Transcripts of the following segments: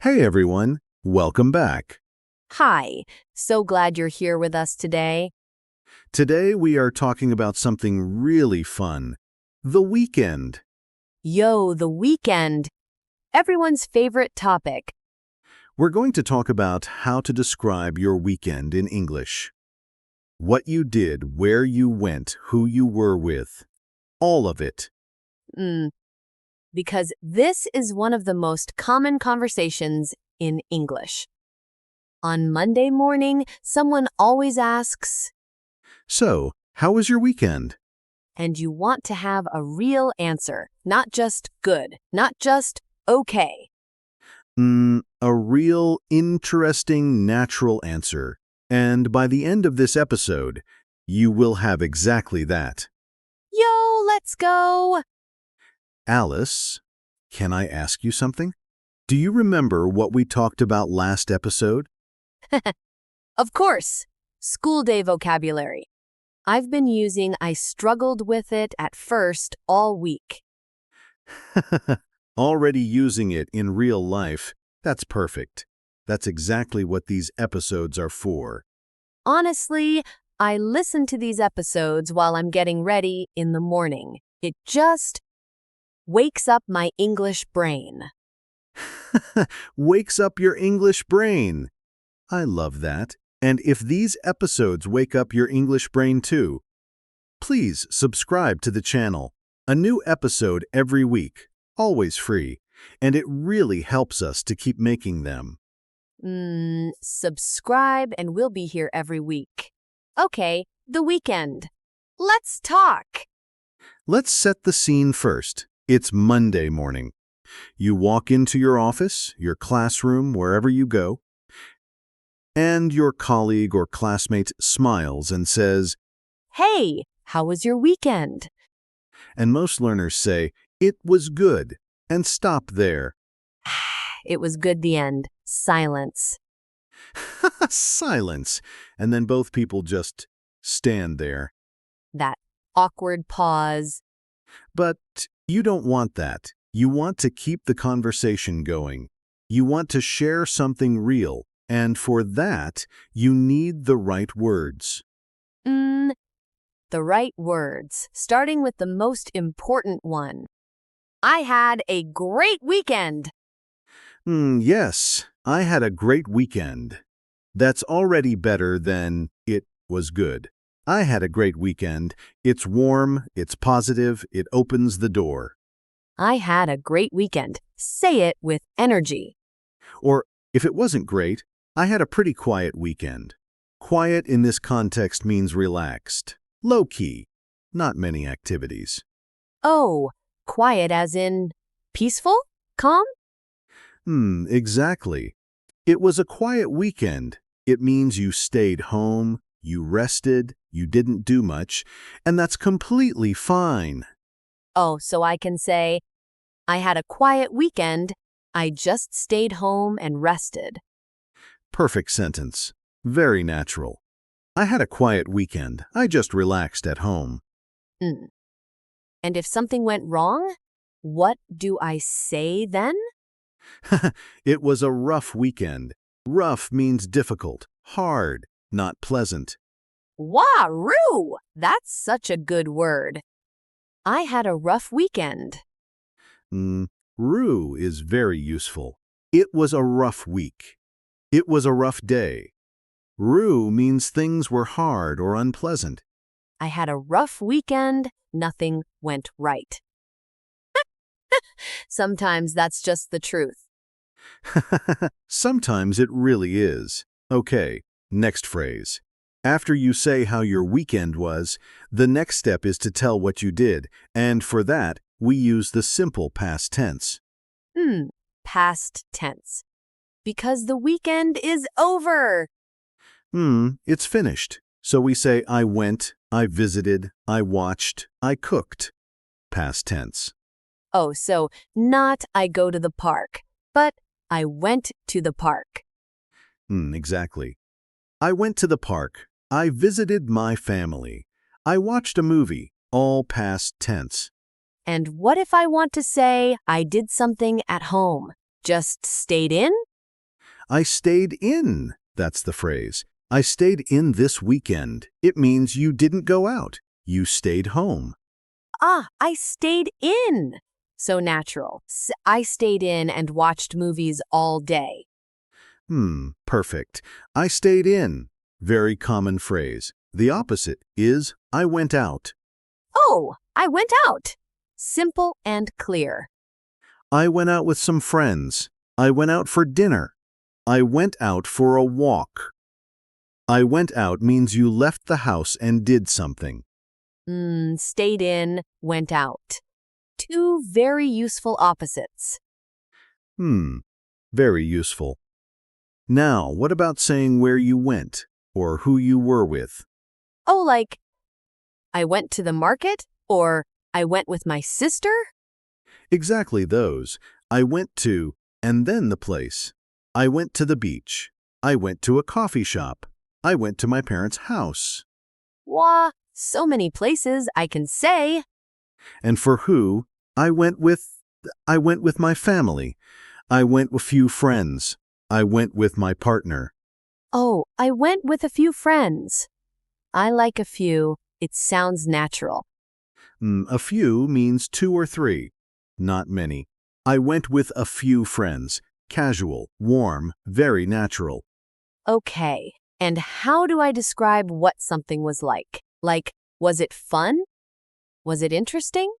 Hey everyone, welcome back. Hi, so glad you're here with us today. Today we are talking about something really fun, the weekend. Yo, the weekend. Everyone's favorite topic. We're going to talk about how to describe your weekend in English. What you did, where you went, who you were with. All of it. Mm, because this is one of the most common conversations in English. On Monday morning, someone always asks, So, how was your weekend? and you want to have a real answer, not just good, not just okay. A real, interesting, natural answer. And by the end of this episode, you will have exactly that. Yo, let's go. Alice, can I ask you something? Do you remember what we talked about last episode? Of course, school day vocabulary. I've been using I struggled with it at first all week. Already using it in real life, that's perfect. That's exactly what these episodes are for. Honestly, I listen to these episodes while I'm getting ready in the morning. It just wakes up my English brain. Wakes up your English brain. I love that. And if these episodes wake up your English brain too, please subscribe to the channel. A new episode every week, always free, and it really helps us to keep making them. Subscribe and we'll be here every week. Okay, the weekend. Let's talk. Let's set the scene first. It's Monday morning. You walk into your office, your classroom, wherever you go, and your colleague or classmate smiles and says, Hey, how was your weekend? and most learners say, "It was good," and stop there. It was good the end. Silence. Silence. And then both people just stand there. That awkward pause. But you don't want that. You want to keep the conversation going. You want to share something real. And for that, you need the right words. The right words, starting with the most important one. I had a great weekend. Yes, I had a great weekend. That's already better than it was good. I had a great weekend. It's warm, it's positive, it opens the door. I had a great weekend. Say it with energy. Or, if it wasn't great, I had a pretty quiet weekend. Quiet in this context means relaxed, low-key, not many activities. Oh, quiet as in peaceful? Calm? Exactly. It was a quiet weekend. It means you stayed home, you rested, you didn't do much, and that's completely fine. Oh, so I can say, I had a quiet weekend. I just stayed home and rested. Perfect sentence. Very natural. I had a quiet weekend. I just relaxed at home. Mm. And if something went wrong, what do I say then? It was a rough weekend. Rough means difficult, hard, not pleasant. Wah-roo! That's such a good word. I had a rough weekend. Rue is very useful. It was a rough week. It was a rough day. Rue means things were hard or unpleasant. I had a rough weekend. Nothing went right. Sometimes that's just the truth. Sometimes it really is. Okay, next phrase. After you say how your weekend was, the next step is to tell what you did, and for that, we use the simple past tense. Past tense. Because the weekend is over. It's finished. So we say I went, I visited, I watched, I cooked. Past tense. Oh, so not I go to the park, but I went to the park. Exactly. I went to the park. I visited my family. I watched a movie. All past tense. And what if I want to say I did something at home? Just stayed in? I stayed in. That's the phrase. I stayed in this weekend. It means you didn't go out. You stayed home. Ah, I stayed in. So natural. I stayed in and watched movies all day. Perfect. I stayed in. Very common phrase. The opposite is I went out. Oh, I went out. Simple and clear. I went out with some friends. I went out for dinner. I went out for a walk. I went out means you left the house and did something. Stayed in, went out. Two very useful opposites. Very useful. Now, what about saying where you went or who you were with? Oh, like, I went to the market or I went with my sister? Exactly those. I went to, and then the place. I went to the beach. I went to a coffee shop. I went to my parents' house. Wah, so many places I can say. And for who, I went with my family. I went with a few friends. I went with my partner. Oh, I went with a few friends. I like a few. It sounds natural. A few means 2 or 3, not many. I went with a few friends. Casual, warm, very natural. Okay, and how do I describe what something was like? Like, was it fun? Was it interesting?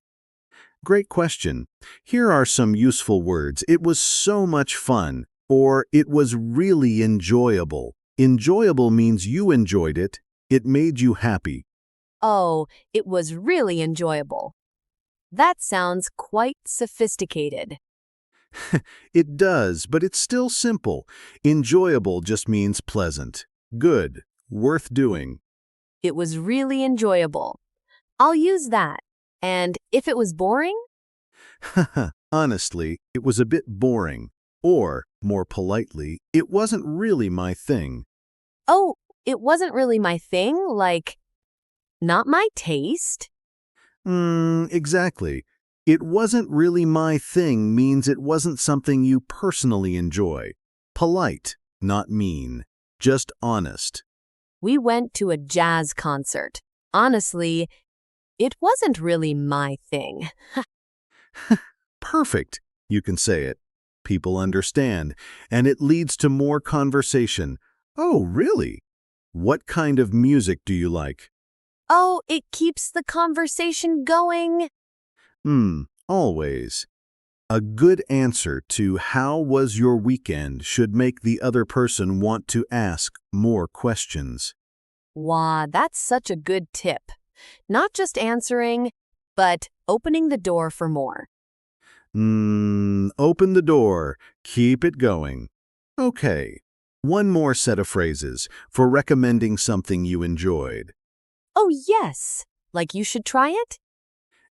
Great question. Here are some useful words. It was so much fun, or it was really enjoyable. Enjoyable means you enjoyed it. It made you happy. Oh, it was really enjoyable. That sounds quite sophisticated. It does, but it's still simple. Enjoyable just means pleasant, good, worth doing. It was really enjoyable. I'll use that. And if it was boring? Honestly, it was a bit boring. Or, more politely, it wasn't really my thing. Oh, it wasn't really my thing, like, not my taste? Exactly. It wasn't really my thing means it wasn't something you personally enjoy. Polite, not mean. Just honest. We went to a jazz concert. Honestly, it wasn't really my thing. Perfect. You can say it. People understand, and it leads to more conversation. Oh, really? What kind of music do you like? Oh, it keeps the conversation going. Always. A good answer to how was your weekend should make the other person want to ask more questions. Wow, that's such a good tip. Not just answering, but opening the door for more. Open the door. Keep it going. Okay. One more set of phrases for recommending something you enjoyed. Oh, yes. Like you should try it?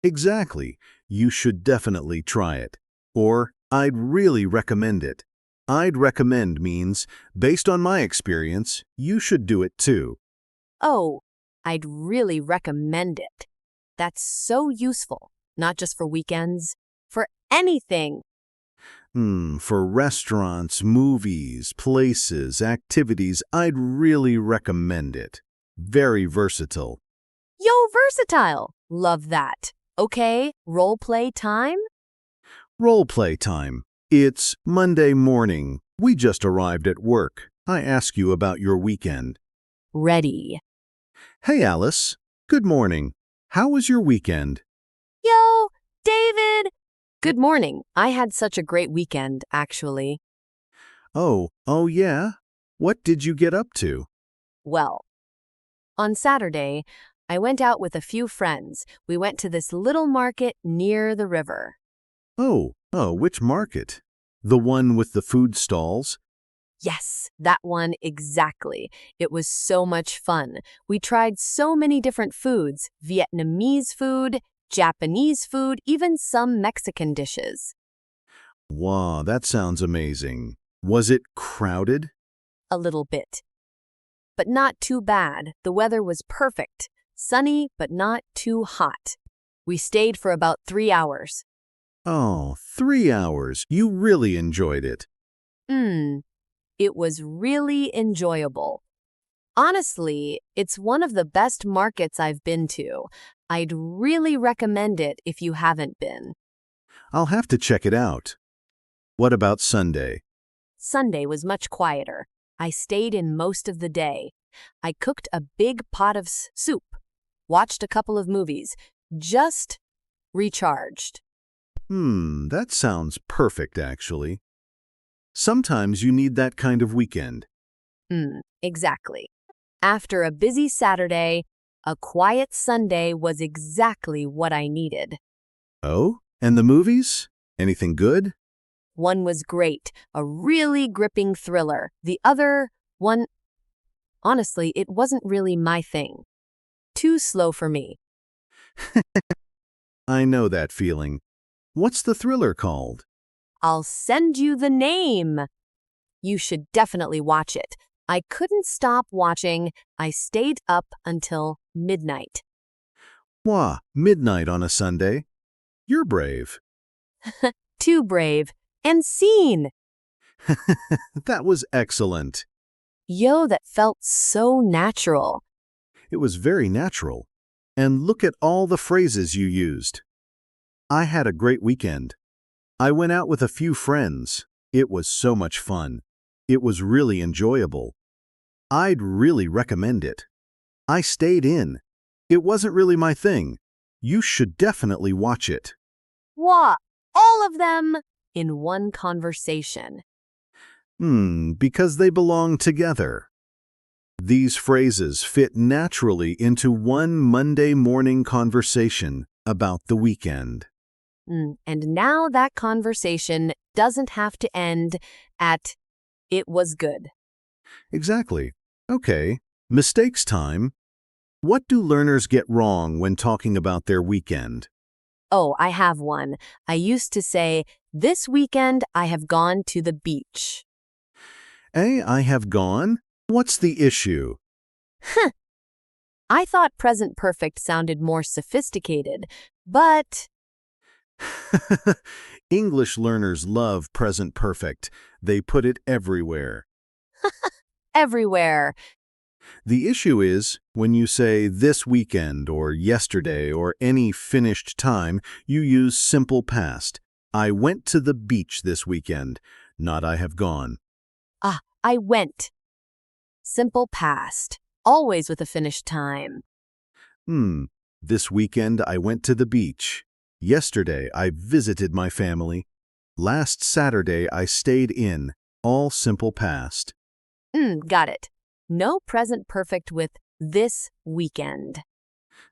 Exactly. You should definitely try it. Or, I'd really recommend it. I'd recommend means, based on my experience, you should do it too. Oh, I'd really recommend it. That's so useful, not just for weekends, for anything. For restaurants, movies, places, activities, I'd really recommend it. Very versatile. Yo, versatile. Love that. Okay, role play time? Role play time. It's Monday morning. We just arrived at work. I ask you about your weekend. Ready. Hey, Alice. Good morning. How was your weekend? Yo, David. Good morning. I had such a great weekend, actually. Oh yeah? What did you get up to? Well, on Saturday, I went out with a few friends. We went to this little market near the river. Oh, which market? The one with the food stalls? Yes, that one exactly. It was so much fun. We tried so many different foods, Vietnamese food, Japanese food, even some Mexican dishes. Wow, that sounds amazing. Was it crowded? A little bit. But not too bad. The weather was perfect. Sunny, but not too hot. We stayed for about 3 hours. Oh, 3 hours. You really enjoyed it. It was really enjoyable. Honestly, it's one of the best markets I've been to. I'd really recommend it if you haven't been. I'll have to check it out. What about Sunday? Sunday was much quieter. I stayed in most of the day. I cooked a big pot of soup, watched a couple of movies, just recharged. That sounds perfect, actually. Sometimes you need that kind of weekend. Exactly. After a busy Saturday, a quiet Sunday was exactly what I needed. Oh, and the movies? Anything good? One was great, a really gripping thriller. The other one, honestly, it wasn't really my thing. Too slow for me. I know that feeling. What's the thriller called? I'll send you the name. You should definitely watch it. I couldn't stop watching. I stayed up until midnight. Wah, midnight on a Sunday? You're brave. Too brave. And scene. That was excellent. Yo, that felt so natural. It was very natural. And look at all the phrases you used. I had a great weekend. I went out with a few friends. It was so much fun. It was really enjoyable. I'd really recommend it. I stayed in. It wasn't really my thing. You should definitely watch it. What? All of them in one conversation. Because they belong together. These phrases fit naturally into one Monday morning conversation about the weekend. And now that conversation doesn't have to end at, "It was good." Exactly. Okay, mistakes time. What do learners get wrong when talking about their weekend? Oh, I have one. I used to say, "This weekend I have gone to the beach." I have gone? What's the issue? I thought present perfect sounded more sophisticated, but English learners love present perfect. They put it everywhere. everywhere. The issue is, when you say this weekend or yesterday or any finished time, you use simple past. I went to the beach this weekend, not I have gone. I went. Simple past. Always with a finished time. This weekend I went to the beach. Yesterday I visited my family. Last Saturday I stayed in. All simple past. Got it. No present perfect with this weekend.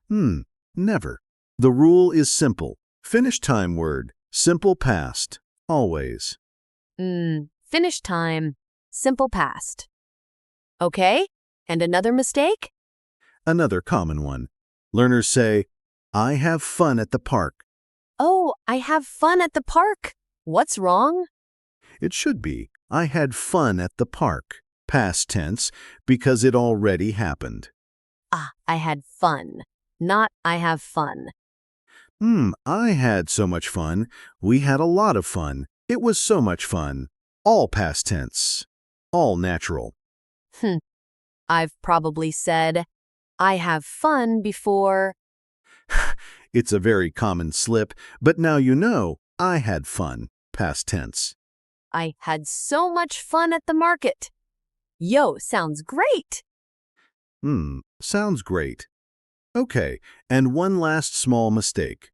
Never. The rule is simple. Finished time word. Simple past. Always. Finished time. Simple past. Okay, and another mistake? Another common one. Learners say, I have fun at the park. Oh, I have fun at the park. What's wrong? It should be, I had fun at the park. Past tense, because it already happened. I had fun. Not I have fun. I had so much fun. We had a lot of fun. It was so much fun. All past tense. All natural. I've probably said, I have fun before. It's a very common slip, but now you know, I had fun. Past tense. I had so much fun at the market. Yo, sounds great. Sounds great. Okay, and one last small mistake.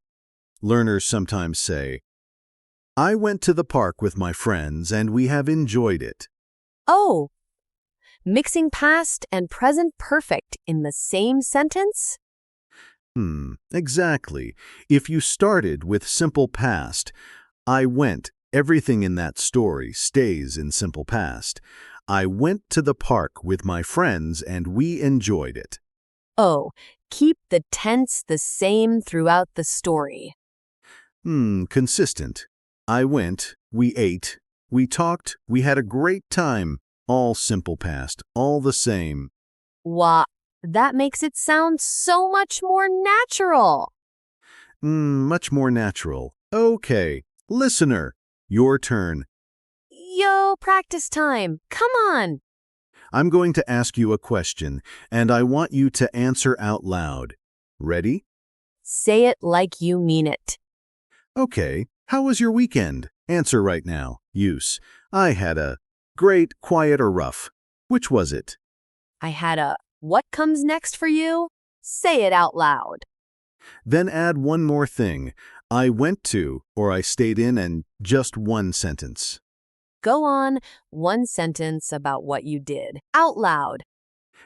Learners sometimes say, I went to the park with my friends and we have enjoyed it. Oh, mixing past and present perfect in the same sentence? Exactly. If you started with simple past, I went, everything in that story stays in simple past. I went to the park with my friends and we enjoyed it. Oh, keep the tense the same throughout the story. Consistent. I went, we ate, we talked, we had a great time. All simple past, all the same. Wah, that makes it sound so much more natural. Much more natural. Okay, listener, your turn. Yo, practice time. Come on. I'm going to ask you a question, and I want you to answer out loud. Ready? Say it like you mean it. Okay, how was your weekend? Answer right now. Use. I had a great, quiet, or rough. Which was it? I had a what comes next for you? Say it out loud. Then add one more thing. I went to, or I stayed in, and just one sentence. Go on, one sentence about what you did. Out loud.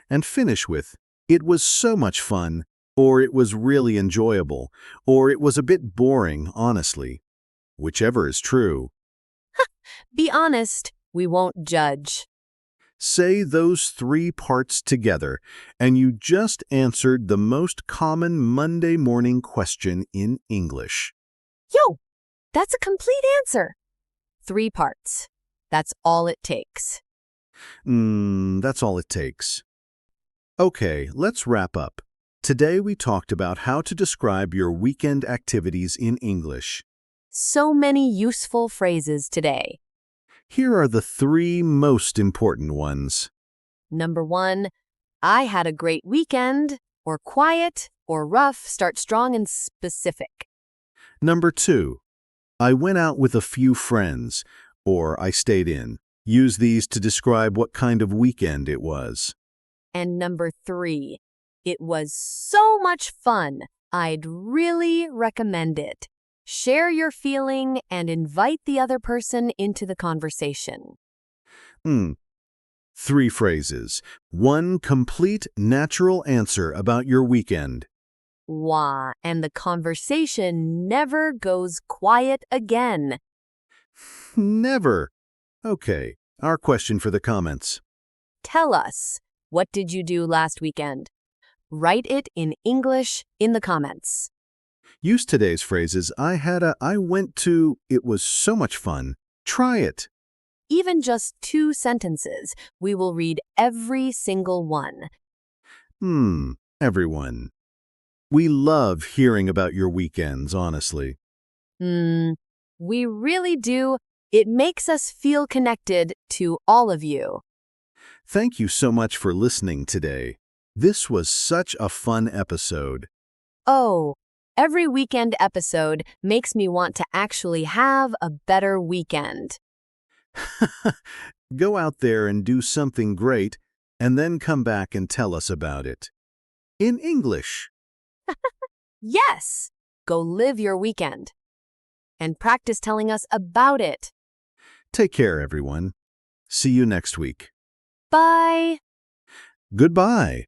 And finish with, it was so much fun, or it was really enjoyable, or it was a bit boring, honestly. Whichever is true. Be honest. We won't judge. Say those 3 parts together, and you just answered the most common Monday morning question in English. Yo, that's a complete answer. 3 parts. That's all it takes. That's all it takes. Okay, let's wrap up. Today we talked about how to describe your weekend activities in English. So many useful phrases today. Here are the 3 most important ones. Number 1, I had a great weekend, or quiet, or rough. Start strong and specific. Number 2, I went out with a few friends, or I stayed in. Use these to describe what kind of weekend it was. And number 3, it was so much fun. I'd really recommend it. Share your feeling and invite the other person into the conversation. 3 phrases. 1 complete, natural answer about your weekend. Wah, and the conversation never goes quiet again. Never. Okay, our question for the comments. Tell us, what did you do last weekend? Write it in English in the comments. Use today's phrases, I went to, it was so much fun. Try it. Even just 2 sentences, we will read every single one. Everyone. We love hearing about your weekends, honestly. We really do. It makes us feel connected to all of you. Thank you so much for listening today. This was such a fun episode. Oh, every weekend episode makes me want to actually have a better weekend. Go out there and do something great, and then come back and tell us about it. In English. Yes! Go live your weekend. And practice telling us about it. Take care, everyone. See you next week. Bye! Goodbye.